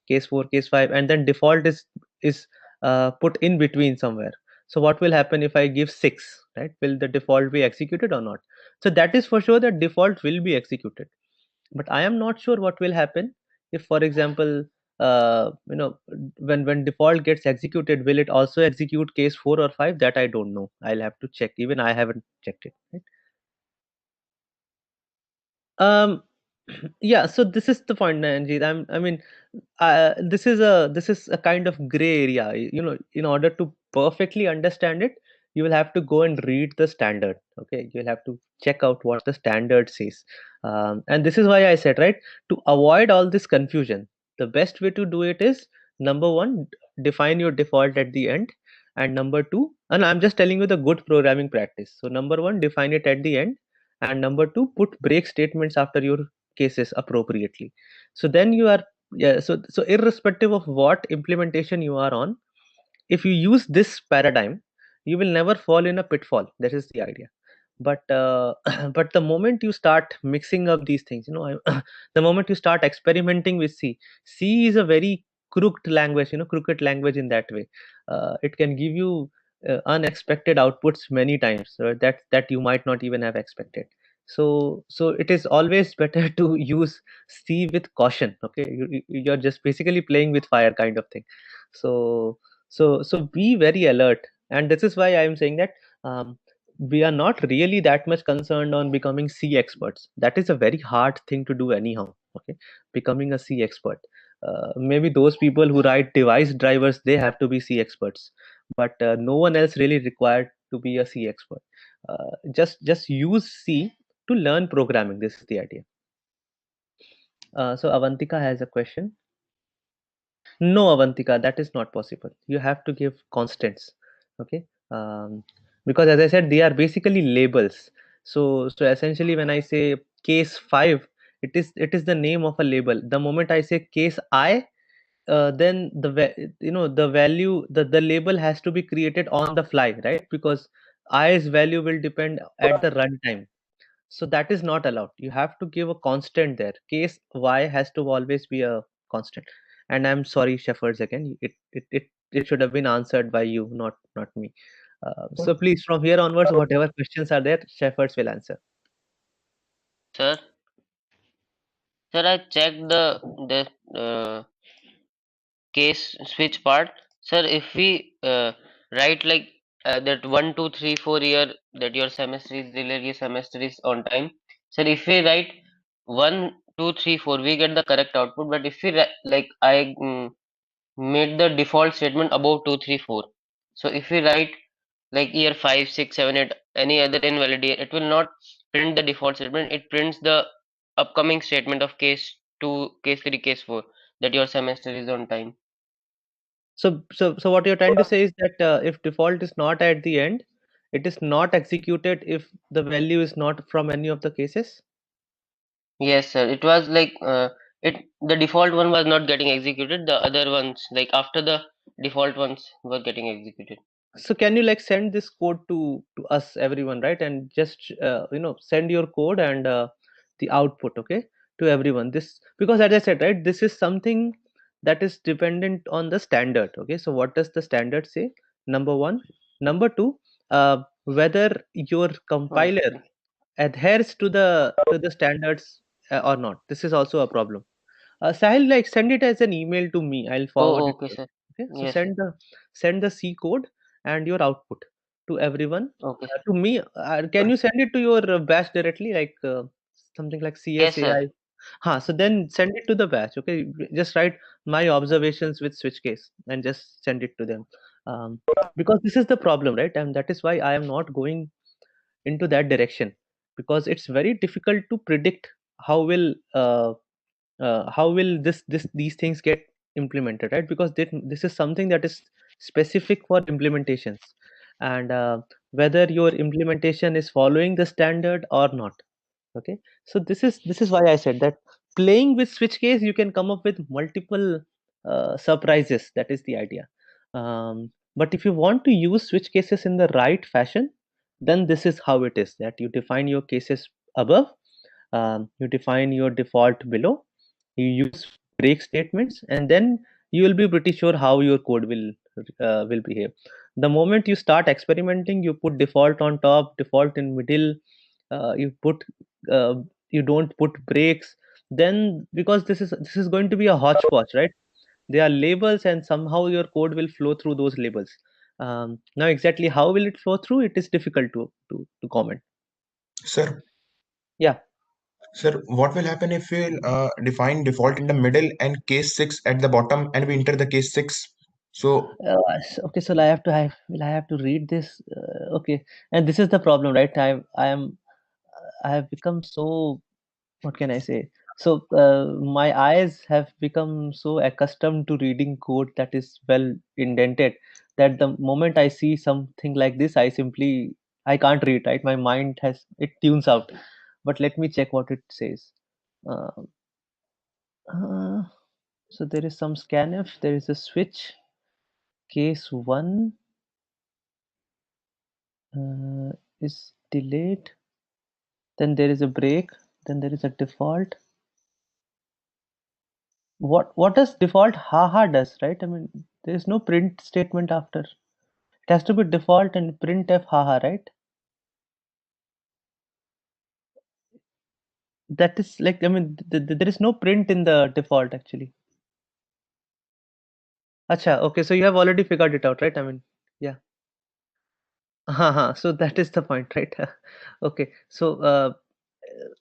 case 4, case 5, and then default is put in between somewhere. So what will happen if I give 6, right? Will the default be executed or not? So that is for sure that default will be executed, but I am not sure what will happen if, for example, when default gets executed, will it also execute case 4 or 5? That I don't know. I'll have to check. Even I haven't checked it, right? um yeah, so this is the point, Nanjit. I mean, this is a kind of gray area. In order to perfectly understand it, you will have to go and read the standard. Okay, you'll have to check out what the standard says. And this is why I said, right, to avoid all this confusion, the best way to do it is, number one, define your default at the end, and number two, and I'm just telling you the good programming practice. So number one, define it at the end, and number two, put break statements after your cases appropriately. So then you are, yeah, so irrespective of what implementation you are on, if you use this paradigm, you will never fall in a pitfall. That is the idea. But but the moment you start mixing up these things, the moment you start experimenting with C is a very crooked language, crooked language in that way. It can give you unexpected outputs many times, that you might not even have expected. So it is always better to use C with caution. Okay, you're just basically playing with fire, kind of thing. So be very alert, and this is why I'm saying that we are not really that much concerned on becoming C experts. That is a very hard thing to do anyhow. Okay, becoming a C expert. Maybe those people who write device drivers, they have to be C experts, but no one else really required to be a C expert. Just use C to learn programming. This is the idea. So Avantika has a question. No, Avantika, that is not possible. You have to give constants. Okay. Because as I said, they are basically labels. So essentially, when I say case 5, it is the name of a label. The moment I say case I, then the value, the label has to be created on the fly, right? Because I's value will depend at the runtime. So that is not allowed. You have to give a constant there. Case Y has to always be a constant. And I'm sorry, Shepherds, again. It should have been answered by you, not me. So please, from here onwards, whatever questions are there, Shepherds will answer. Sir, sir, I checked the case switch part. Sir, if we write like that 1, 2, 3, 4 year, that your semester is delayed, your semester is on time. Sir, if we write 1, 2, 3, 4, we get the correct output. But if we like I made the default statement above 2, 3, 4. So if we write like year 5, 6, 7, 8, any other invalid year, it will not print the default statement. It prints the upcoming statement of case 2, case 3, case 4, that your semester is on time. So what you're trying to say is that if default is not at the end, it is not executed if the value is not from any of the cases. Yes, sir. It was like the default one was not getting executed. The other ones, like after the default ones, were getting executed. So can you like send this code to us, everyone, right? And just send your code and the output, okay, to everyone. This, because as I said, right, this is something that is dependent on the standard. Okay, so what does the standard say? Number one. Number two, whether your compiler Okay. adheres to the standards or not. This is also a problem. Sahil, like send it as an email to me. I'll forward Oh, it okay, to you. sir. Okay, so Yes, sir. send the C code and your output to everyone. Okay, sir. To me, can you send it to your batch directly, like something like Yes, sir. CSAI? So then send it to the batch. Okay, just write my observations with switch case and just send it to them. Because this is the problem, right? And that is why I am not going into that direction, because it's very difficult to predict how will how will these things get implemented, right? Because this is something that is specific for implementations, and whether your implementation is following the standard or not. Okay, so this is why I said that playing with switch case you can come up with multiple surprises. That is the idea. But if you want to use switch cases in the right fashion, then this is how it is, that you define your cases above, you define your default below, you use break statements, and then you will be pretty sure how your code will behave. The moment you start experimenting, you put default on top, default in middle, you put uh, you don't put breaks, then because this is going to be a hodgepodge, right? They are labels, and somehow your code will flow through those labels. Now exactly how will it flow through, it is difficult to comment. Sir, Yeah. sir, what will happen if we define default in the middle and case 6 at the bottom and we enter the case 6? So, Okay, so I have to read this. Okay, and this is the problem, right? I have become so, what can I say? So my eyes have become so accustomed to reading code that is well indented, that the moment I see something like this, I can't read, right? My mind has, it tunes out. But let me check what it says. Uh, uh, so there is some scanf, there is a switch, case one is delayed, then there is a break, then there is a default. What does default haha does, right? I mean, there is no print statement after. It has to be default and printf haha, right? That is like, I mean, there is no print in the default actually. Acha, okay, so you have already figured it out, right? I mean, yeah. So that is the point, right? Okay, so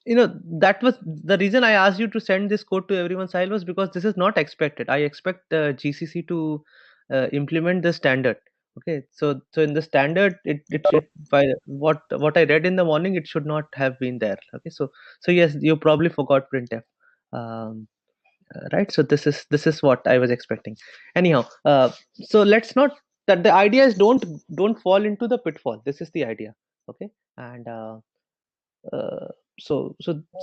that was the reason I asked you to send this code to everyone's file, was because this is not expected. I expect GCC to implement the standard. Okay, so in the standard, it by what I read in the morning, it should not have been there. Okay, so yes, you probably forgot printf. Um, right, so this is what I was expecting. Anyhow, so let's not, that the idea is, don't fall into the pitfall. This is the idea. Okay, and uh, so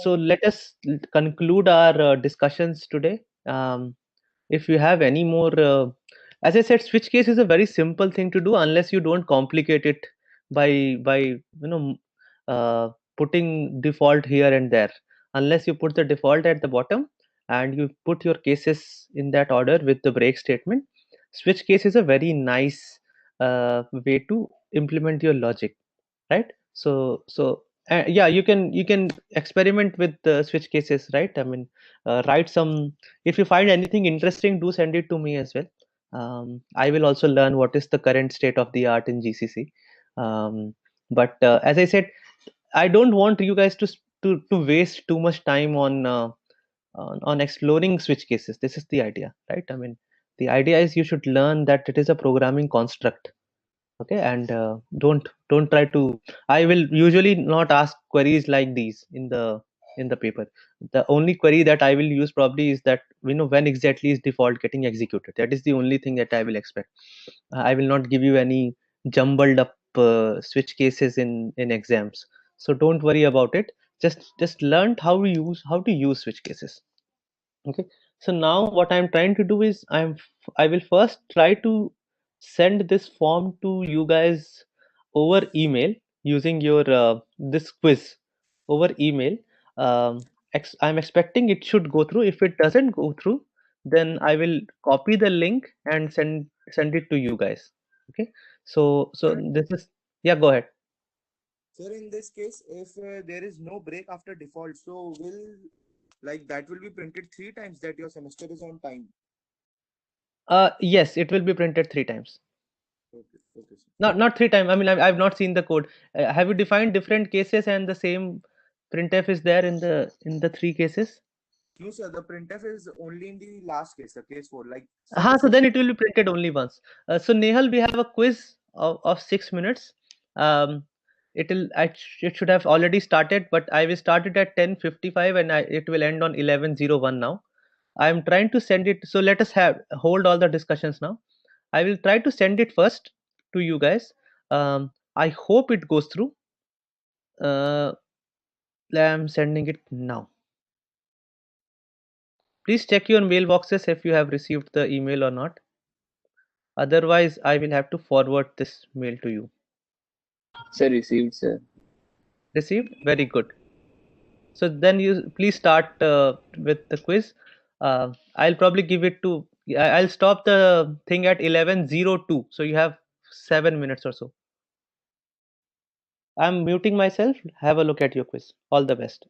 let us conclude our discussions today. If you have any more, as I said, switch case is a very simple thing to do unless you don't complicate it by putting default here and there. Unless you put the default at the bottom and you put your cases in that order with the break statement, switch case is a very nice way to implement your logic, right? Yeah, you can experiment with the switch cases, right? I mean, write some, if you find anything interesting, do send it to me as well. I will also learn what is the current state of the art in GCC. But as I said, I don't want you guys to waste too much time on exploring switch cases. This is the idea, right? I mean, the idea is you should learn that it is a programming construct. Okay, and don't try to, I will usually not ask queries like these in the paper. The only query that I will use probably is that, when exactly is default getting executed. That is the only thing that I will expect. I will not give you any jumbled up switch cases in exams. So don't worry about it. Just learn how to use switch cases. Okay, so now what I'm trying to do is, I will first try to send this form to you guys over email, using your this quiz over email. I'm expecting it should go through. If it doesn't go through, then I will copy the link and send it to you guys. Okay, so this is, yeah, go ahead. sir, in this case, if there is no break after default, so will like that will be printed 3 times that your semester is on time. Yes, it will be printed 3 times. Okay, okay, sir. Not 3 times. I mean, I've not seen the code. Have you defined different cases and the same printf is there in the three cases? No, sir, the printf is only in the last case, the case 4. Like, see So the then it will be printed only once. So Nehal, we have a quiz of 6 minutes. Um, it should have already started, but I will start it at 10:55 and it will end on 11:01 now. I'm trying to send it. So let us hold all the discussions now. I will try to send it first to you guys. I hope it goes through. I'm sending it now. Please check your mailboxes if you have received the email or not. Otherwise, I will have to forward this mail to you. Sir, received, sir. Received? Very good. So then you please start with the quiz. I'll probably give it to. I'll stop the thing at 11:02. So you have 7 minutes or so. I'm muting myself. Have a look at your quiz. All the best.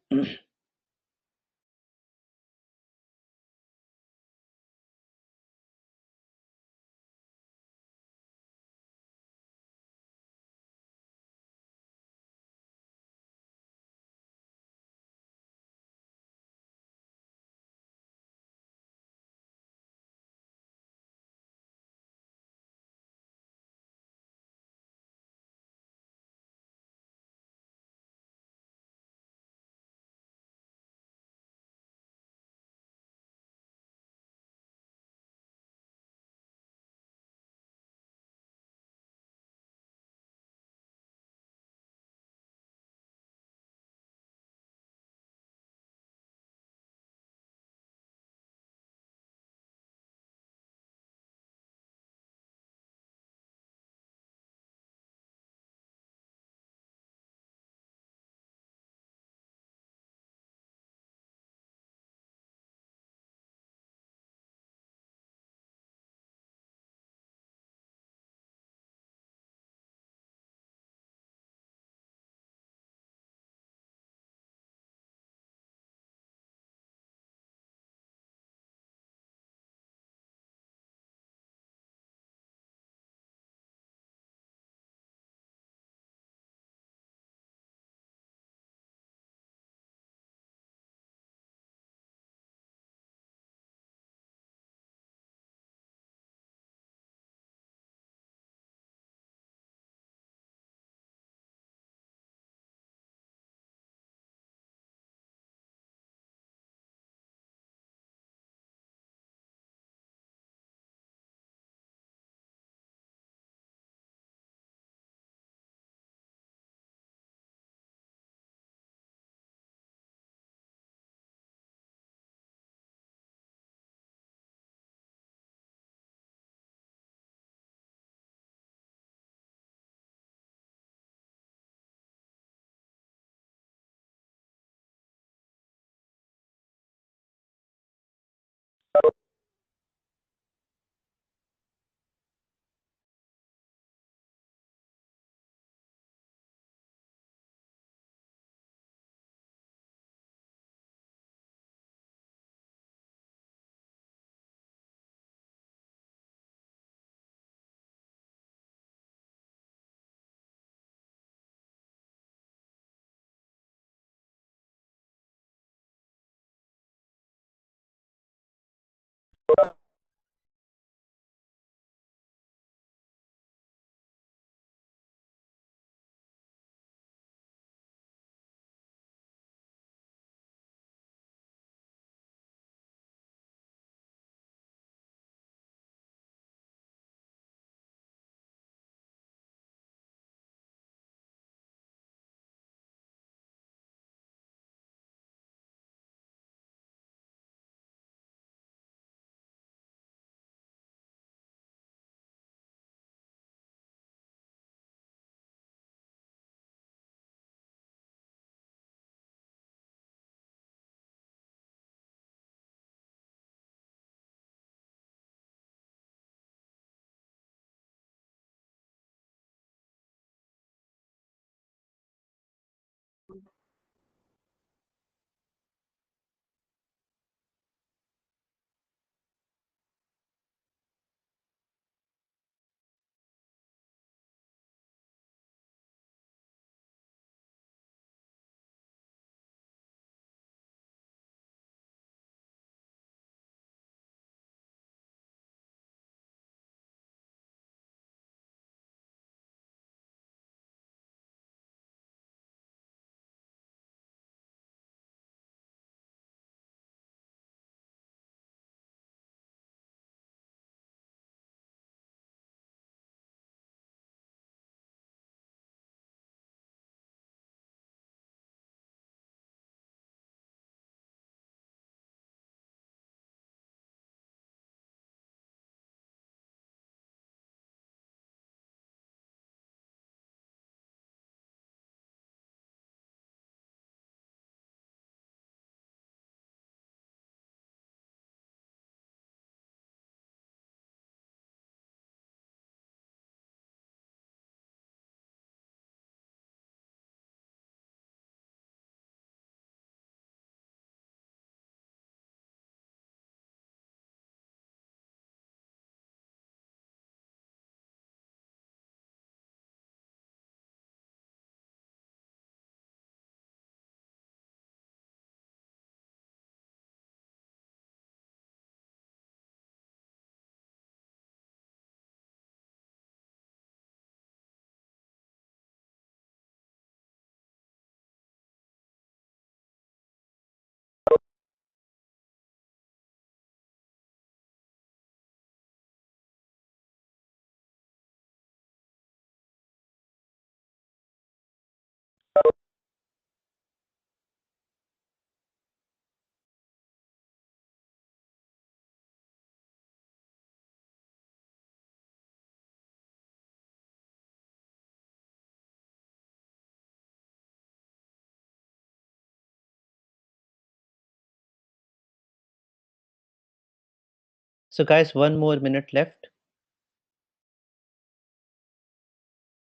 So guys, 1 more minute left.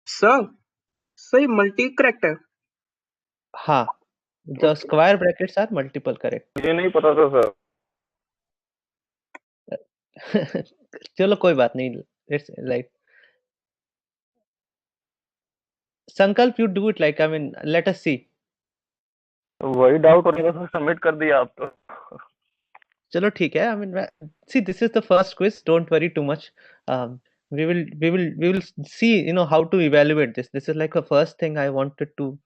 Sir, say multi-character. हाँ, the Okay. square brackets are multiple, correct. ये नहीं पता था sir. चलो कोई बात नहीं. It's like Sankalp, you do it like, I mean, let us see. वही डाउट होने का सर, सबमिट कर दिया आप तो. चलो ठीक है. I mean, see, this is the first quiz. Don't worry too much. We will see, how to evaluate this. This is like the first thing I wanted to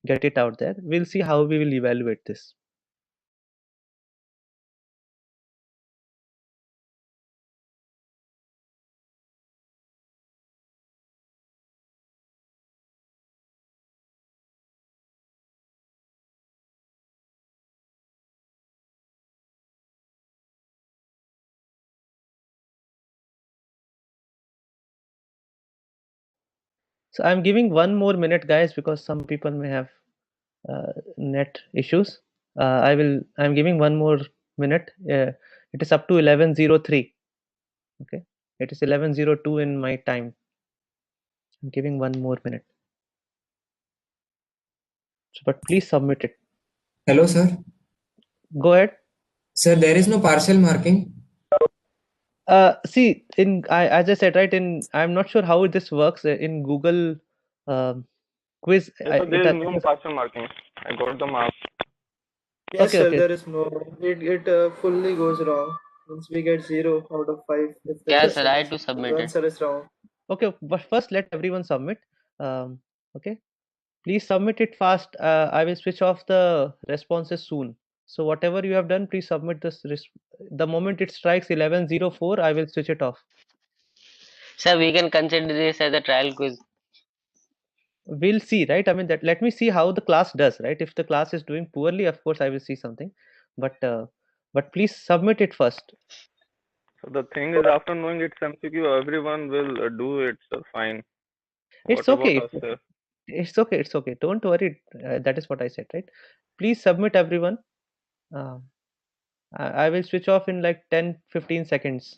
get it out there. We'll see how we will evaluate this. So I'm giving 1 more minute, guys, because some people may have net issues. I'm giving 1 more minute. It is up to 11:03. Okay, it is 11:02 in my time. I'm giving 1 more minute. So, but please submit it. Hello, sir. Go ahead. Sir, there is no partial marking. See, as I said, right, I'm not sure how this works in Google quiz. Yes, so there is no partial marking. I got the mark. Yes, Okay, sir, okay. there is no. It fully goes wrong. Once we get 0 out of 5. If the Yeah, sir, I had to submit it. answer is wrong. Okay, but first let everyone submit. Okay, please submit it fast. I will switch off the responses soon. So whatever you have done, please submit this. The moment it strikes 11:04, I will switch it off. Sir, we can consider this as a trial quiz. We'll see, right? I mean, that let me see how the class does, right? If the class is doing poorly, of course I will see something, but please submit it first. So the thing is, after knowing it's MCQ, everyone will do it, so fine. It's What okay. about us, sir? It's okay. It's okay. Don't worry. That is what I said, right? Please submit, everyone. I will switch off in like 10-15 seconds.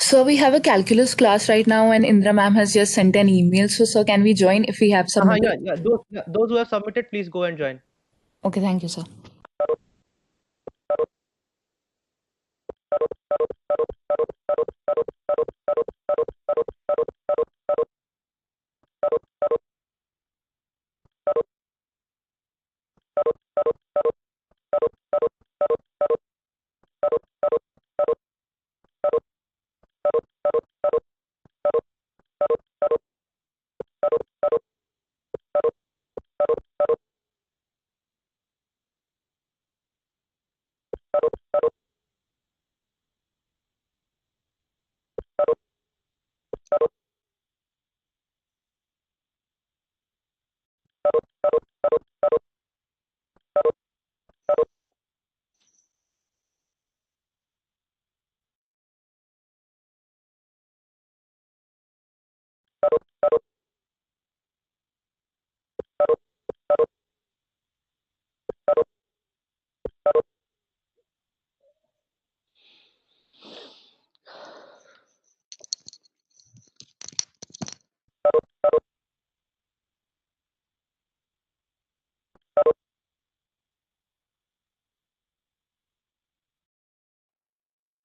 So we have a calculus class right now, and Indra ma'am has just sent an email. So, sir, can we join if we have submitted? Yeah. Those who have submitted, please go and join. Okay, thank you, sir.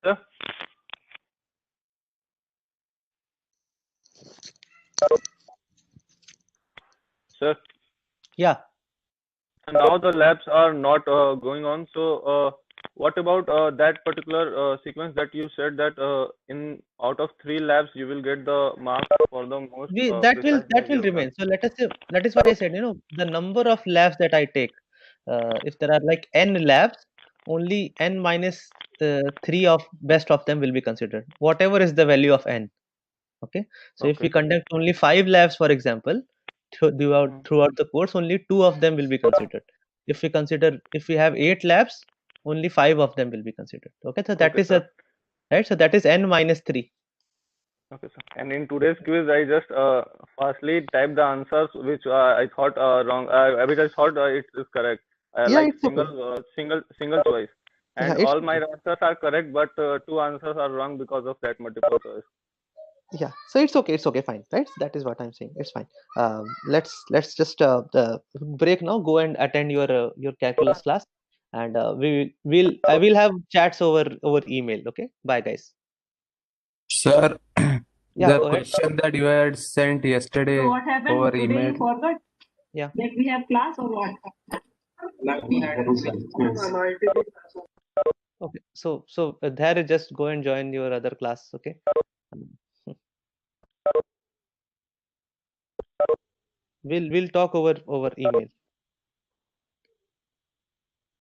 Sir? Sir? Yeah. And now the labs are not going on. So what about that particular sequence that you said that in out of 3 labs you will get the mark for the most That will precise remain. So let us say, that is why I said, the number of labs that I take. If there are like n labs, only n minus 3 of best of them will be considered. Whatever is the value of n. Okay. So if we conduct only 5 labs, for example, throughout the course, only 2 of them will be considered. If we have 8 labs, only 5 of them will be considered. Okay. So that Okay, is sir. right. So that is n minus 3. Okay, sir. And in today's quiz, I just fastly typed the answers which I thought wrong, which I thought it is correct. Yeah, Like it's okay. single choice. And it's all my okay. answers are correct, but two answers are wrong because of that multiple choice. Yeah, so it's okay, fine, right? That is what I'm saying. It's fine. Let's just break now. Go and attend your calculus class, and I will have chats over email. Okay, bye guys. Sir, Yeah, the go ahead. question that you had sent So yesterday what happened over today? email. You forgot Yeah. that we have class or what? Okay. So there, just go and join your other class. Okay. We'll talk over email.